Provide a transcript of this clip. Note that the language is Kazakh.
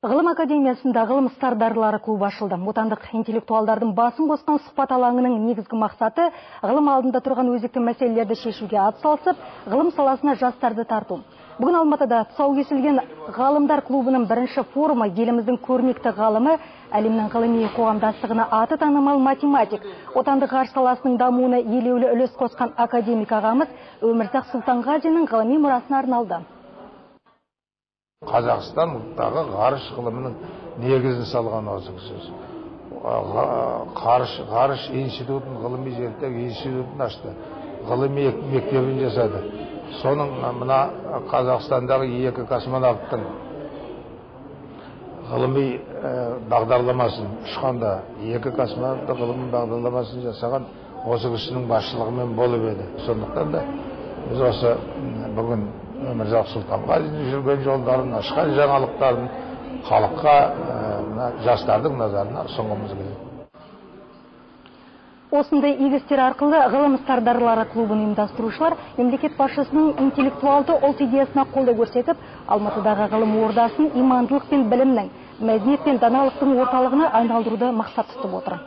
Ғылым академиясында ғылым стардарлары клубы ашылды. Отандық интеллектуалдардың басын қосқан сұхбат алаңының негізгі мақсаты ғылым алдында тұрған өзекті мәселелерді шешуге атсалысып, ғылым саласына жастарды тарту. Бүгін Алматыда тұсау кесілген ғалымдар клубының бірінші форумы еліміздің көрнекті ғалымы, әлемнің ғылыми қоғамдастығына аты танымал математик, отандық ғарыш саласының дамуына елеулі үлес қосқан академик ағамыз Өмірзақ Сұлтанғазинның ғылыми мұрасына арналды. Қазақстандағы ғарыш ғылымының негізін салған осы сөз. Ғарыш институтын, ғылыми зерттеу институтын ашты. Ғылыми мектебін жасады. Соның мына Қазақстандағы екі космонавттың ғылыми бағдарламасын ұшқанда, екі космонавттың ғылыми бағдарламасын жасаған осы кісінің басшылығымен болып еді. Сондықтан да біз осы бүгін Өмірзақ Сұлтанғазиннің жүрген жолдарын, ашқан жаңалықтарын халыққа, жастардың назарына ұсынғымыз келеді. Осындай игі істер арқылы ғылым стардарлары клубын ұйымдастырушылар мемлекет басшысының интеллектуалды ұлт идеясына қолдау көрсетіп, Алматыдағы ғылым ордасын имандылық пен білімнің, мәдениет пен даналықтың орталығына айналдыруды мақсат тұтып отыр.